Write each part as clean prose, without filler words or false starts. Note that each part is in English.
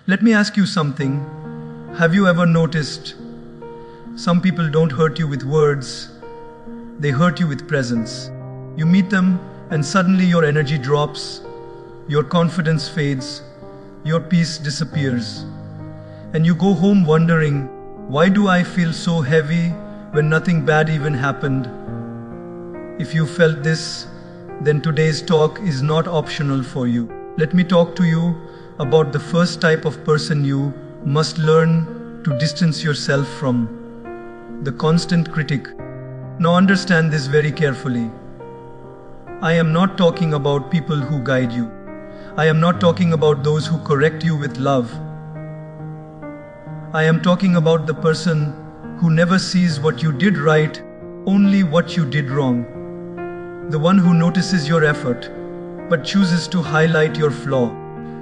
Let me ask you something. Have you ever noticed some people don't hurt you with words, they hurt you with presence? You meet them and suddenly your energy drops, your confidence fades, your peace disappears. And you go home wondering, why do I feel so heavy when nothing bad even happened? If you felt this, then today's talk is not optional for you. Let me talk to you about the first type of person you must learn to distance yourself from: the constant critic. Now understand this very carefully. I am not talking about people who guide you. I am not talking about those who correct you with love. I am talking about the person who never sees what you did right, only what you did wrong. The one who notices your effort, but chooses to highlight your flaw.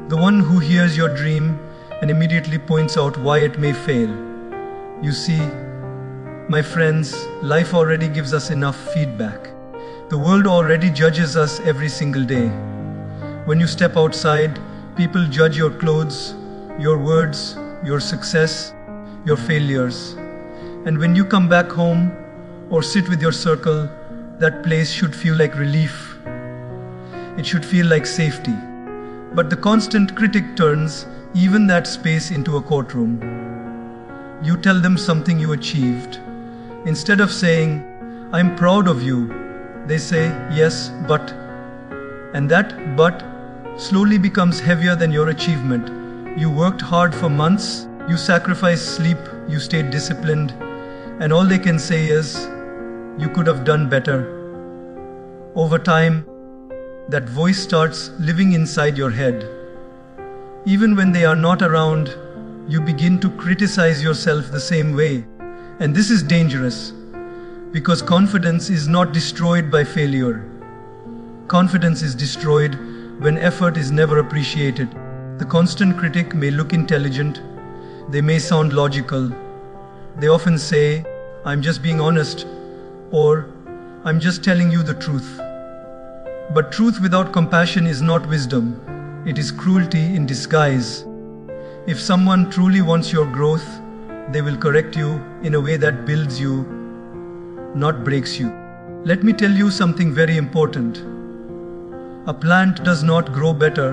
The one who hears your dream and immediately points out why it may fail. You see, my friends, life already gives us enough feedback. The world already judges us every single day. When you step outside, people judge your clothes, your words, your success, your failures. And when you come back home or sit with your circle, that place should feel like relief. It should feel like safety. But the constant critic turns even that space into a courtroom. You tell them something you achieved. Instead of saying, "I'm proud of you," they say, "Yes, but." And that "but" slowly becomes heavier than your achievement. You worked hard for months, you sacrificed sleep, you stayed disciplined, and all they can say is, "You could have done better." Over time, that voice starts living inside your head. Even when they are not around, you begin to criticize yourself the same way. And this is dangerous, because confidence is not destroyed by failure. Confidence is destroyed when effort is never appreciated. The constant critic may look intelligent, they may sound logical. They often say, "I'm just being honest," or "I'm just telling you the truth." But truth without compassion is not wisdom. It is cruelty in disguise. If someone truly wants your growth, they will correct you in a way that builds you, not breaks you. Let me tell you something very important. A plant does not grow better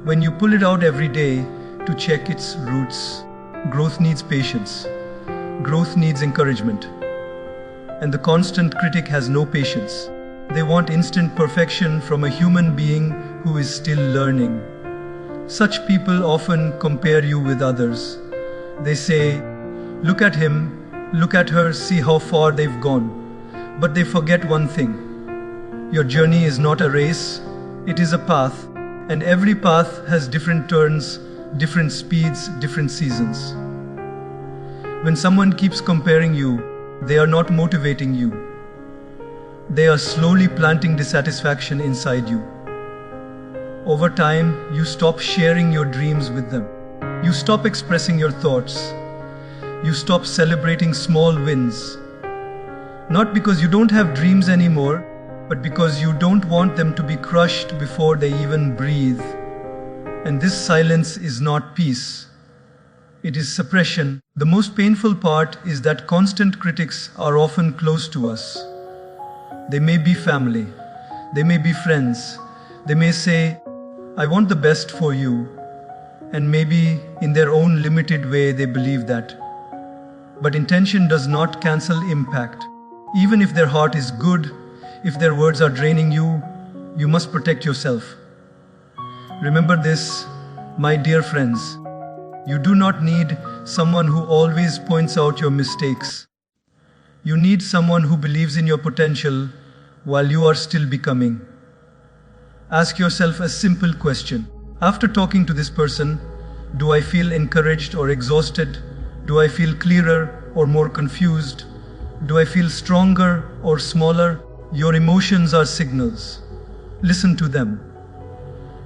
when you pull it out every day to check its roots. Growth needs patience. Growth needs encouragement. And the constant critic has no patience. They want instant perfection from a human being who is still learning. Such people often compare you with others. They say, "Look at him, look at her, see how far they've gone." But they forget one thing. Your journey is not a race, it is a path, and every path has different turns, different speeds, different seasons. When someone keeps comparing you, they are not motivating you. They are slowly planting dissatisfaction inside you. Over time, you stop sharing your dreams with them. You stop expressing your thoughts. You stop celebrating small wins. Not because you don't have dreams anymore, but because you don't want them to be crushed before they even breathe. And this silence is not peace. It is suppression. The most painful part is that constant critics are often close to us. They may be family. They may be friends. They may say, "I want the best for you." And maybe in their own limited way they believe that. But intention does not cancel impact. Even if their heart is good, if their words are draining you, you must protect yourself. Remember this, my dear friends. You do not need someone who always points out your mistakes. You need someone who believes in your potential while you are still becoming. Ask yourself a simple question. After talking to this person, do I feel encouraged or exhausted? Do I feel clearer or more confused? Do I feel stronger or smaller? Your emotions are signals. Listen to them.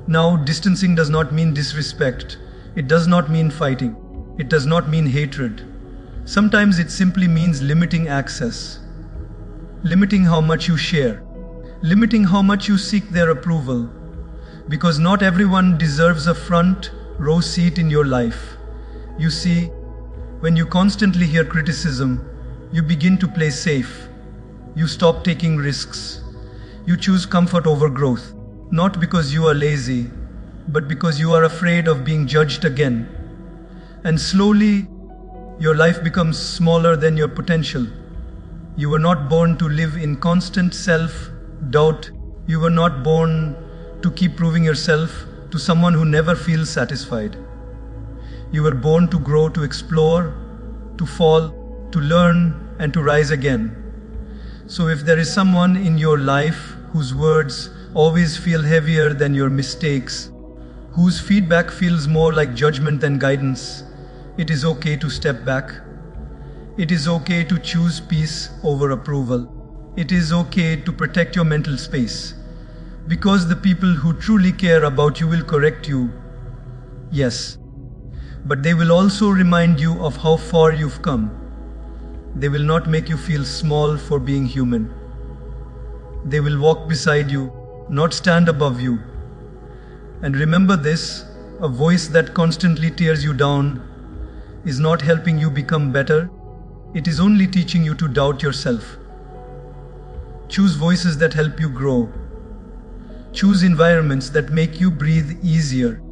Now, distancing does not mean disrespect. It does not mean fighting. It does not mean hatred. Sometimes it simply means limiting access. Limiting how much you share. Limiting how much you seek their approval. Because not everyone deserves a front row seat in your life. You see, when you constantly hear criticism, you begin to play safe. You stop taking risks. You choose comfort over growth, not because you are lazy, but because you are afraid of being judged again. And slowly, your life becomes smaller than your potential. You were not born to live in constant self-doubt. You were not born to keep proving yourself to someone who never feels satisfied. You were born to grow, to explore, to fall, to learn, and to rise again. So if there is someone in your life whose words always feel heavier than your mistakes, whose feedback feels more like judgment than guidance, it is okay to step back. It is okay to choose peace over approval. It is okay to protect your mental space. Because the people who truly care about you will correct you, yes, but they will also remind you of how far you've come. They will not make you feel small for being human. They will walk beside you, not stand above you. And remember this, a voice that constantly tears you down is not helping you become better. It is only teaching you to doubt yourself. Choose voices that help you grow. Choose environments that make you breathe easier.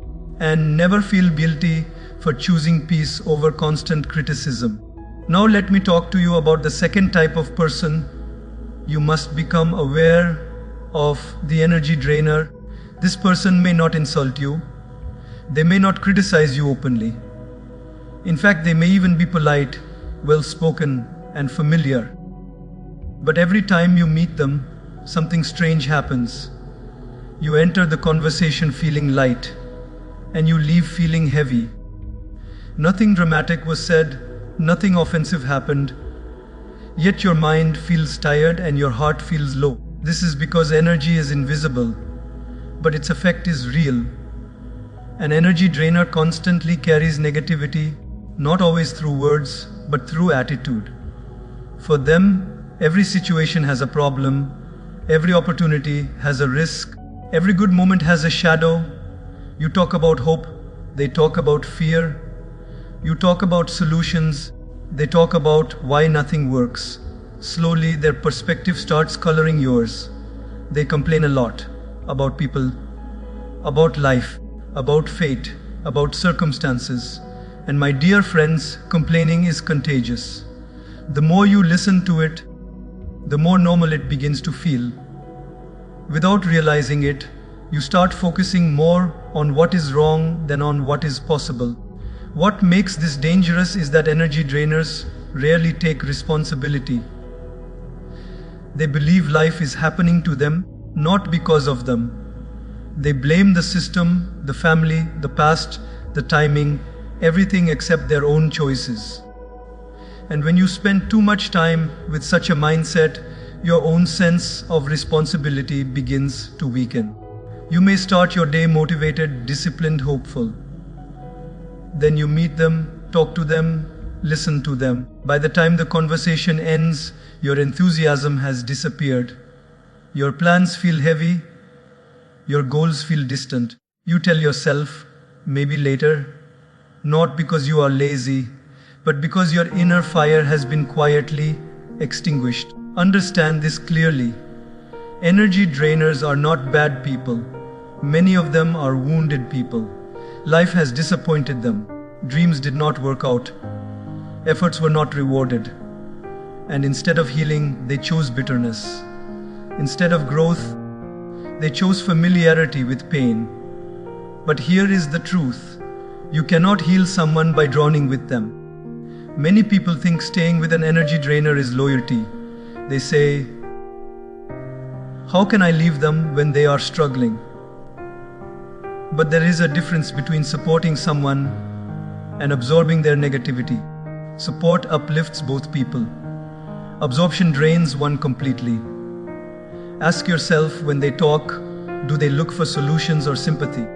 And never feel guilty for choosing peace over constant criticism. Now let me talk to you about the second type of person. You must become aware of the energy drainer. This person may not insult you. They may not criticize you openly. In fact, they may even be polite, well-spoken, and familiar. But every time you meet them, something strange happens. You enter the conversation feeling light, and you leave feeling heavy. Nothing dramatic was said, nothing offensive happened, yet your mind feels tired and your heart feels low. This is because energy is invisible, but its effect is real. An energy drainer constantly carries negativity, not always through words, but through attitude. For them, every situation has a problem, every opportunity has a risk, every good moment has a shadow. You talk about hope, they talk about fear. You talk about solutions, they talk about why nothing works. Slowly, their perspective starts coloring yours. They complain a lot about people, about life, about fate, about circumstances. And my dear friends, complaining is contagious. The more you listen to it, the more normal it begins to feel. Without realizing it, you start focusing more on what is wrong than on what is possible. What makes this dangerous is that energy drainers rarely take responsibility. They believe life is happening to them, not because of them. They blame the system, the family, the past, the timing, everything except their own choices. And when you spend too much time with such a mindset, your own sense of responsibility begins to weaken. You may start your day motivated, disciplined, hopeful. Then you meet them, talk to them, listen to them. By the time the conversation ends, your enthusiasm has disappeared. Your plans feel heavy. Your goals feel distant. You tell yourself, maybe later, not because you are lazy, but because your inner fire has been quietly extinguished. Understand this clearly. Energy drainers are not bad people. Many of them are wounded people. Life has disappointed them. Dreams did not work out. Efforts were not rewarded. And instead of healing, they chose bitterness. Instead of growth, they chose familiarity with pain. But here is the truth. You cannot heal someone by drowning with them. Many people think staying with an energy drainer is loyalty. They say, how can I leave them when they are struggling? But there is a difference between supporting someone and absorbing their negativity. Support uplifts both people. Absorption drains one completely. Ask yourself when they talk, do they look for solutions or sympathy?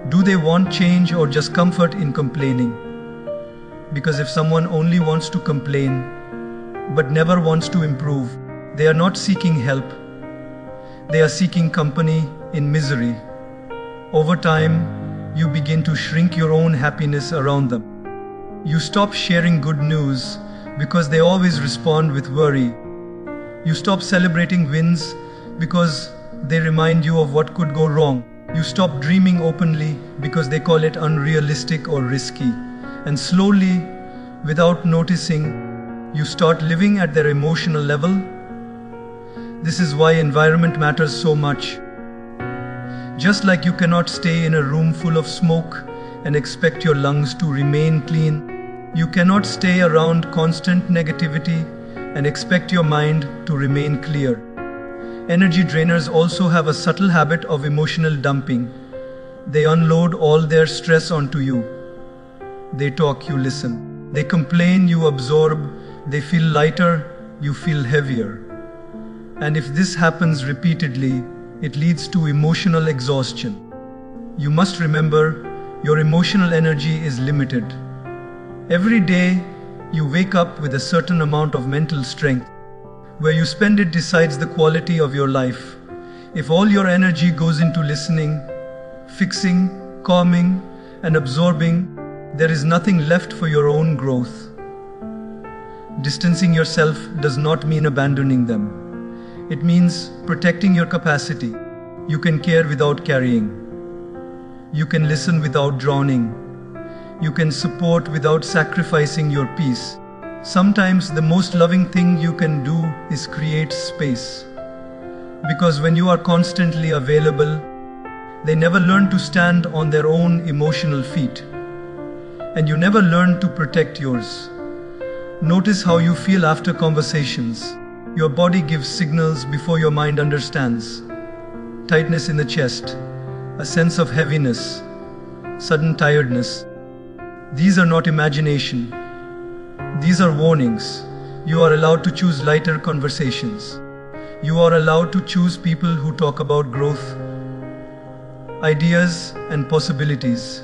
Do they want change or just comfort in complaining? Because if someone only wants to complain but never wants to improve, they are not seeking help. They are seeking company in misery. Over time, you begin to shrink your own happiness around them. You stop sharing good news because they always respond with worry. You stop celebrating wins because they remind you of what could go wrong. You stop dreaming openly because they call it unrealistic or risky. And slowly, without noticing, you start living at their emotional level. This is why environment matters so much. Just like you cannot stay in a room full of smoke and expect your lungs to remain clean, you cannot stay around constant negativity and expect your mind to remain clear. Energy drainers also have a subtle habit of emotional dumping. They unload all their stress onto you. They talk, you listen. They complain, you absorb. They feel lighter, you feel heavier. And if this happens repeatedly, it leads to emotional exhaustion. You must remember, your emotional energy is limited. Every day, you wake up with a certain amount of mental strength. Where you spend it decides the quality of your life. If all your energy goes into listening, fixing, calming, and absorbing, there is nothing left for your own growth. Distancing yourself does not mean abandoning them. It means protecting your capacity. You can care without carrying. You can listen without drowning. You can support without sacrificing your peace. Sometimes the most loving thing you can do is create space. Because when you are constantly available, they never learn to stand on their own emotional feet. And you never learn to protect yours. Notice how you feel after conversations. Your body gives signals before your mind understands. Tightness in the chest, a sense of heaviness, sudden tiredness. These are not imagination. These are warnings. You are allowed to choose lighter conversations. You are allowed to choose people who talk about growth, ideas, and possibilities.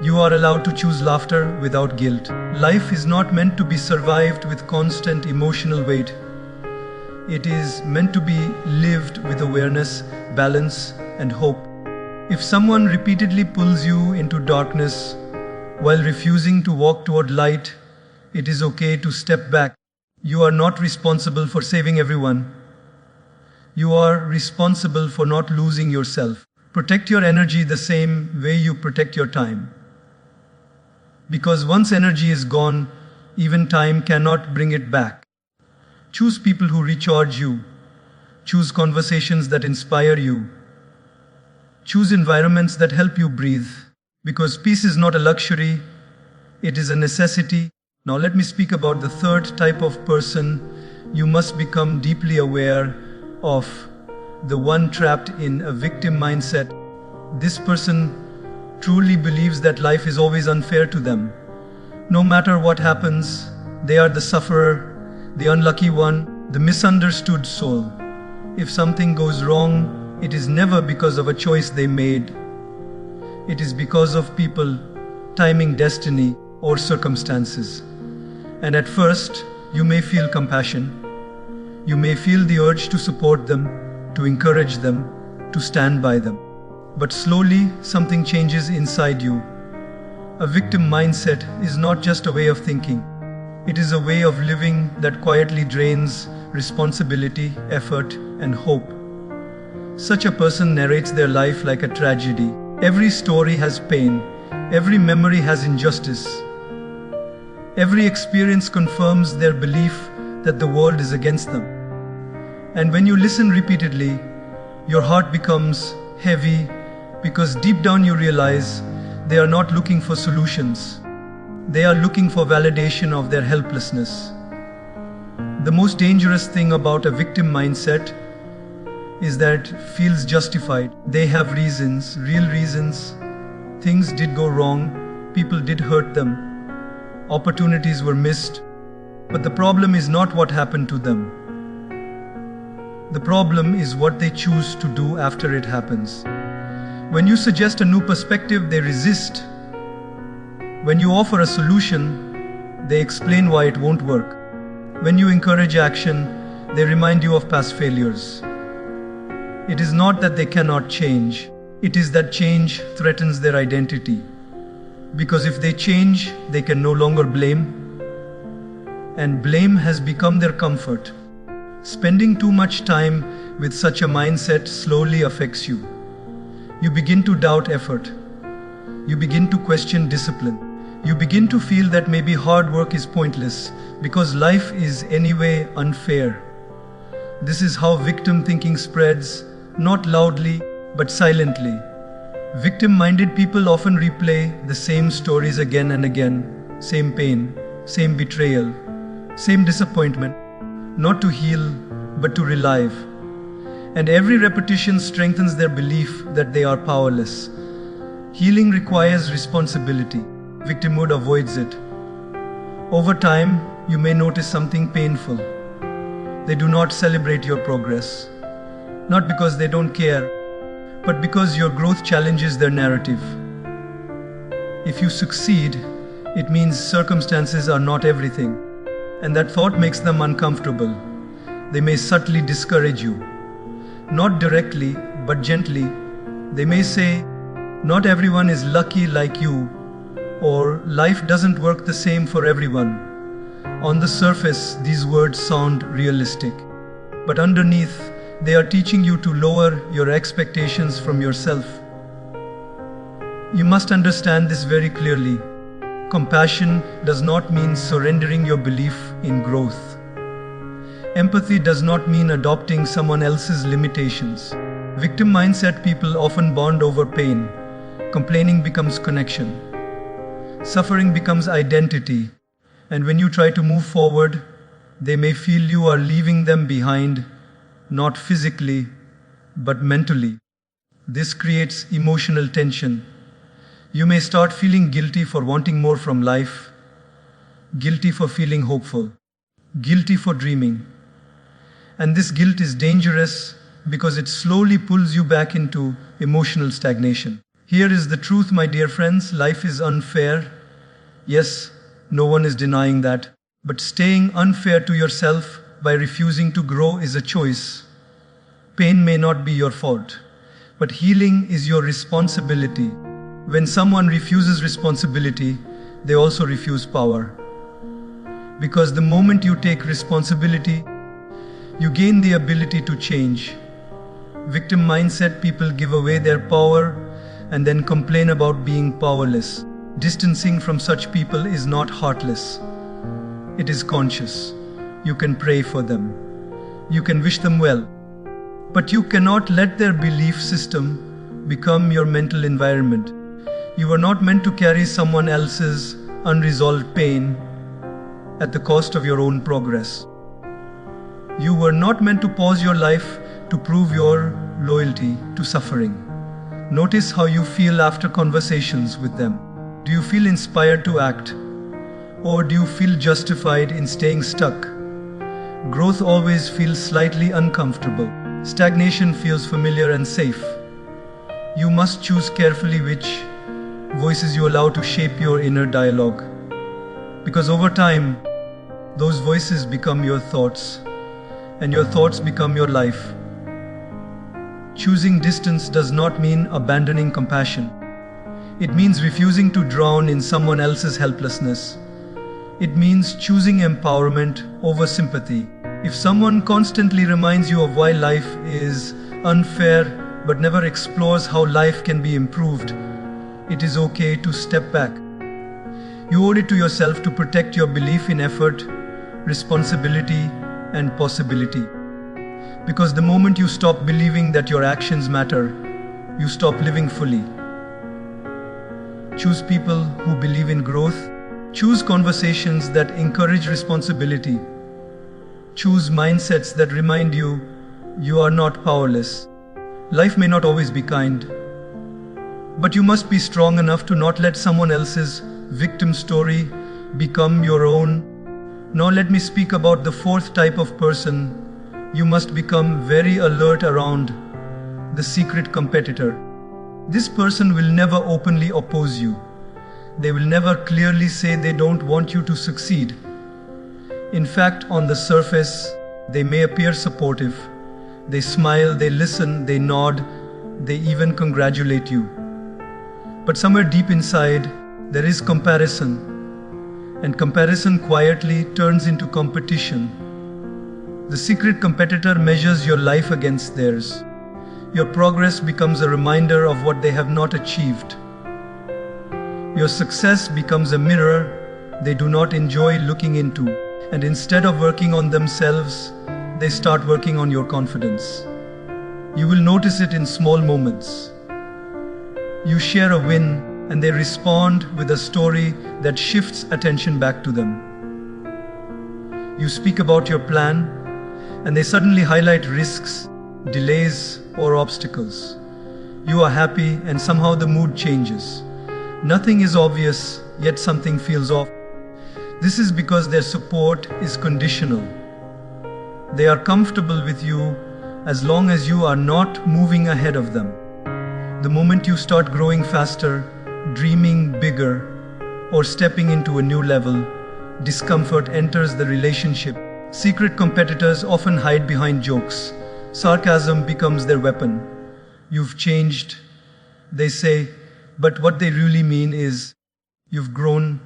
You are allowed to choose laughter without guilt. Life is not meant to be survived with constant emotional weight. It is meant to be lived with awareness, balance, and hope. If someone repeatedly pulls you into darkness while refusing to walk toward light, it is okay to step back. You are not responsible for saving everyone. You are responsible for not losing yourself. Protect your energy the same way you protect your time. Because once energy is gone, even time cannot bring it back. Choose people who recharge you. Choose conversations that inspire you. Choose environments that help you breathe. Because peace is not a luxury, it is a necessity. Now let me speak about the third type of person you must become deeply aware of, the one trapped in a victim mindset. This person truly believes that life is always unfair to them. No matter what happens, they are the sufferer, the unlucky one, the misunderstood soul. If something goes wrong, it is never because of a choice they made. It is because of people, timing, destiny, or circumstances. And at first, you may feel compassion. You may feel the urge to support them, to encourage them, to stand by them. But slowly, something changes inside you. A victim mindset is not just a way of thinking. It is a way of living that quietly drains responsibility, effort, and hope. Such a person narrates their life like a tragedy. Every story has pain. Every memory has injustice. Every experience confirms their belief that the world is against them. And when you listen repeatedly, your heart becomes heavy because deep down you realize they are not looking for solutions. They are looking for validation of their helplessness. The most dangerous thing about a victim mindset is that it feels justified. They have reasons, real reasons. Things did go wrong, people did hurt them. Opportunities were missed, but the problem is not what happened to them. The problem is what they choose to do after it happens. When you suggest a new perspective, they resist. When you offer a solution, they explain why it won't work. When you encourage action, they remind you of past failures. It is not that they cannot change, It is that change threatens their identity. Because if they change, they can no longer blame, and blame has become their comfort. Spending too much time with such a mindset slowly affects you. You begin to doubt effort. You begin to question discipline. You begin to feel that maybe hard work is pointless because life is anyway unfair. This is how victim thinking spreads, not loudly but silently. Victim-minded people often replay the same stories again and again, same pain, same betrayal, same disappointment, not to heal but to relive. And every repetition strengthens their belief that they are powerless. Healing requires responsibility. Victimhood avoids it. Over time, you may notice something painful. They do not celebrate your progress, not because they don't care, but because your growth challenges their narrative. If you succeed, it means circumstances are not everything, and that thought makes them uncomfortable. They may subtly discourage you. Not directly, but gently. They may say, "Not everyone is lucky like you," or "Life doesn't work the same for everyone." On the surface, these words sound realistic, but underneath, they are teaching you to lower your expectations from yourself. You must understand this very clearly. Compassion does not mean surrendering your belief in growth. Empathy does not mean adopting someone else's limitations. Victim mindset people often bond over pain. Complaining becomes connection. Suffering becomes identity. And when you try to move forward, they may feel you are leaving them behind, not physically, but mentally. This creates emotional tension. You may start feeling guilty for wanting more from life, guilty for feeling hopeful, guilty for dreaming. And this guilt is dangerous because it slowly pulls you back into emotional stagnation. Here is the truth, my dear friends. Life is unfair. Yes, no one is denying that. But staying unfair to yourself by refusing to grow is a choice. Pain may not be your fault, but healing is your responsibility. When someone refuses responsibility, they also refuse power. Because the moment you take responsibility, you gain the ability to change. Victim mindset people give away their power and then complain about being powerless. Distancing from such people is not heartless. It is conscious. You can pray for them. You can wish them well. But you cannot let their belief system become your mental environment. You are not meant to carry someone else's unresolved pain at the cost of your own progress. You were not meant to pause your life to prove your loyalty to suffering. Notice how you feel after conversations with them. Do you feel inspired to act? Or do you feel justified in staying stuck? Growth always feels slightly uncomfortable. Stagnation feels familiar and safe. You must choose carefully which voices you allow to shape your inner dialogue. Because over time, those voices become your thoughts, and your thoughts become your life. Choosing distance does not mean abandoning compassion. It means refusing to drown in someone else's helplessness. It means choosing empowerment over sympathy. If someone constantly reminds you of why life is unfair but never explores how life can be improved, it is okay to step back. You owe it to yourself to protect your belief in effort, responsibility, and possibility. Because the moment you stop believing that your actions matter, you stop living fully. Choose people who believe in growth. Choose conversations that encourage responsibility. Choose mindsets that remind you you are not powerless. Life may not always be kind, but you must be strong enough to not let someone else's victim story become your own. Now let me speak about the fourth type of person. You must become very alert around: the secret competitor. This person will never openly oppose you. They will never clearly say they don't want you to succeed. In fact, on the surface, they may appear supportive. They smile, they listen, they nod, They even congratulate you. But somewhere deep inside, there is comparison. And comparison quietly turns into competition. The secret competitor measures your life against theirs. Your progress becomes a reminder of what they have not achieved. Your success becomes a mirror they do not enjoy looking into. And instead of working on themselves, they start working on your confidence. You will notice it in small moments. You share a win, and they respond with a story that shifts attention back to them. You speak about your plan, and they suddenly highlight risks, delays, or obstacles. You are happy, and somehow the mood changes. Nothing is obvious, yet something feels off. This is because their support is conditional. They are comfortable with you as long as you are not moving ahead of them. The moment you start growing faster, dreaming bigger, or stepping into a new level, discomfort enters the relationship. Secret competitors often hide behind jokes. Sarcasm becomes their weapon. You've changed, they say, but what they really mean is, you've grown,